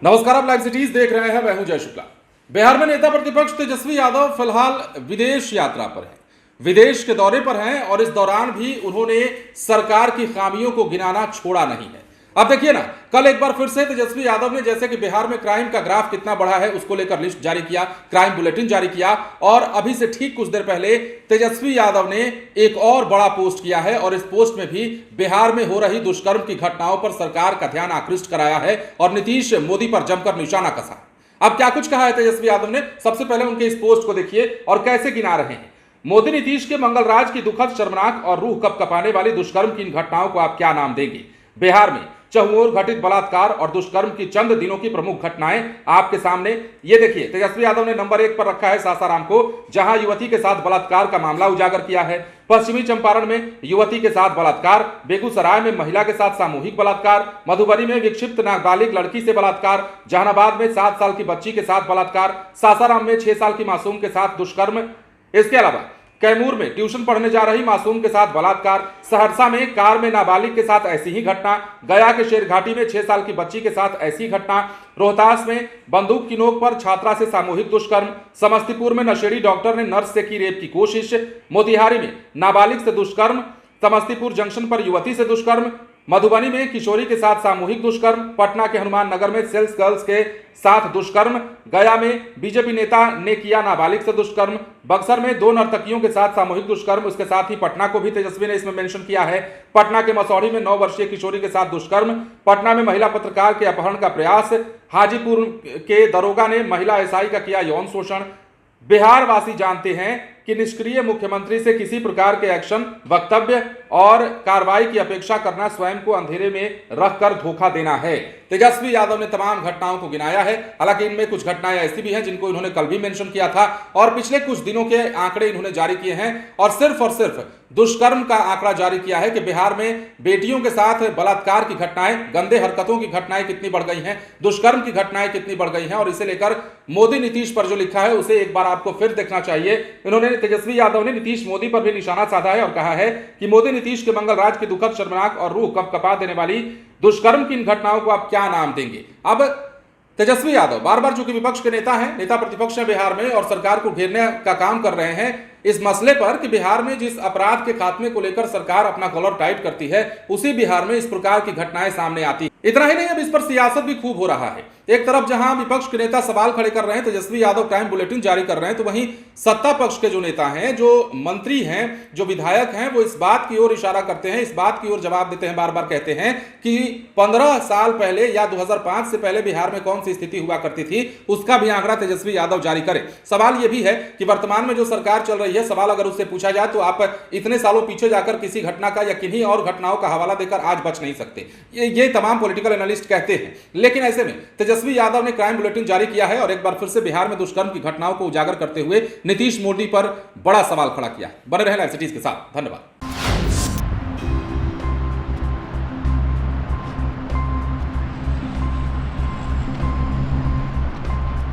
नमस्कार, आप live cities देख रहे हैं। मैं हूं जय शुक्ला। बिहार में नेता प्रतिपक्ष तेजस्वी यादव फिलहाल विदेश यात्रा पर हैं, विदेश के दौरे पर हैं और इस दौरान भी उन्होंने सरकार की खामियों को गिनाना छोड़ा नहीं है। अब देखिए ना, कल एक बार फिर से तेजस्वी यादव ने जैसे कि बिहार में क्राइम का ग्राफ कितना बढ़ा है उसको लेकर लिस्ट जारी किया, क्राइम बुलेटिन जारी किया और अभी से ठीक कुछ देर पहले तेजस्वी यादव ने एक और बड़ा पोस्ट किया है और इस पोस्ट में भी बिहार में हो रही दुष्कर्म की घटनाओं पर सरकार का ध्यान आकृष्ट कराया है और नीतीश मोदी पर जमकर निशाना कसा। अब क्या कुछ कहा है तेजस्वी यादव ने, सबसे पहले उनके इस पोस्ट को देखिए और कैसे गिना रहे हैं। मोदी नीतीश के मंगलराज की दुखद, शर्मनाक और रूह कपकपाने वाली दुष्कर्म की इन घटनाओं को आप क्या नाम देंगे। बिहार में चहुओर घटित बलात्कार और दुष्कर्म की चंद दिनों की प्रमुख घटनाएं आपके सामने। ये देखिए, तेजस्वी यादव ने नंबर 1 पर रखा है सासाराम को, जहां युवती के साथ बलात्कार का मामला उजागर किया है। पश्चिमी चंपारण में युवती के साथ बलात्कार, बेगूसराय में महिला के साथ सामूहिक बलात्कार, मधुबनी में विक्षिप्त नाबालिग लड़की से बलात्कार, जहानाबाद में 7 साल की बच्ची के साथ बलात्कार, सासाराम में 6 साल की मासूम के साथ दुष्कर्म। इसके अलावा कैमूर में ट्यूशन पढ़ने जा रही मासूम के साथ बलात्कार, सहरसा में कार में नाबालिग के साथ ऐसी ही घटना, गया के शेरघाटी में 6 साल की बच्ची के साथ ऐसी घटना, रोहतास में बंदूक की नोक पर छात्रा से सामूहिक दुष्कर्म, समस्तीपुर में नशेड़ी डॉक्टर ने नर्स से की रेप की कोशिश, मोतिहारी में नाबालिग से दुष्कर्म, समस्तीपुर जंक्शन पर युवती से दुष्कर्म, मधुबनी में किशोरी के साथ सामूहिक दुष्कर्म, पटना के हनुमान नगर में सेल्स गर्ल्स के साथ दुष्कर्म, गया में बीजेपी नेता ने किया नाबालिग से दुष्कर्म, बक्सर में 2 नर्तकियों के साथ सामूहिक दुष्कर्म। उसके साथ ही पटना को भी तेजस्वी ने इसमें मेंशन किया है। पटना के मसौढ़ी में 9 वर्षीय किशोरी के साथ दुष्कर्म, पटना में महिला पत्रकार के अपहरण का प्रयास, हाजीपुर के दरोगा ने महिला एसआई का किया यौन शोषण। बिहार वासी जानते हैं कि निष्क्रिय मुख्यमंत्री से किसी प्रकार के एक्शन, वक्तव्य और कार्रवाई की अपेक्षा करना स्वयं को अंधेरे में रखकर धोखा देना है। तेजस्वी यादव ने तमाम घटनाओं को गिनाया है। हालांकि इनमें कुछ घटनाएं ऐसी भी हैं जिनको इन्होंने कल भी मेंशन किया था और पिछले कुछ दिनों के आंकड़े इन्होंने जारी किए हैं और सिर्फ दुष्कर्म का आंकड़ा जारी किया है कि बिहार में बेटियों के साथ बलात्कार की घटनाएं, गंदे हरकतों की घटनाएं कितनी बढ़ गई हैं, दुष्कर्म की घटनाएं कितनी बढ़ गई हैं। और इसे लेकर मोदी नीतीश पर जो लिखा है उसे एक बार आपको फिर देखना चाहिए। इन्होंने, तेजस्वी यादव ने नीतीश मोदी पर भी निशाना साधा है और कहा है कि मोदी नीतीश के मंगलराज की दुखद, शर्मनाक और रूह कपकपा देने वाली दुष्कर्म की इन घटनाओं को आप क्या नाम देंगे। अब तेजस्वी यादव बार बार, चूंकि विपक्ष के नेता हैं, नेता प्रतिपक्ष हैं बिहार में और सरकार को घेरने का काम कर रहे हैं इस मसले पर कि बिहार में जिस अपराध के खात्मे को लेकर सरकार अपना कॉलर टाइट करती है उसी बिहार में इस प्रकार की घटनाएं सामने आती है। इतना ही नहीं, अब इस पर सियासत भी खूब हो रहा है। एक तरफ जहां विपक्ष के नेता सवाल खड़े कर रहे हैं, तेजस्वी यादव क्राइम बुलेटिन जारी कर रहे हैं, तो वहीं सत्ता पक्ष के जो नेता हैं, जो मंत्री हैं, जो विधायक हैं, वो इस बात की ओर इशारा करते हैं, इस बात की ओर जवाब देते हैं, बार बार कहते हैं कि 15 साल पहले या 2005 से पहले बिहार में कौन सी स्थिति हुआ करती थी उसका भी आंकड़ा तेजस्वी यादव जारी करें। सवाल यह भी है कि वर्तमान में जो सरकार चल रही है, सवाल अगर उससे पूछा जाए तो आप इतने सालों पीछे जाकर किसी घटना का या किन्हीं और घटनाओं का हवाला देकर आज बच नहीं सकते, ये तमाम पॉलिटिकल एनालिस्ट कहते हैं। लेकिन ऐसे में तेजस्वी यादव ने क्राइम बुलेटिन जारी किया है और एक बार फिर से बिहार में दुष्कर्म की घटनाओं को उजागर करते हुए नीतीश मोदी पर बड़ा सवाल खड़ा किया। बने रहें लाइव सिटीज के साथ। धन्यवाद।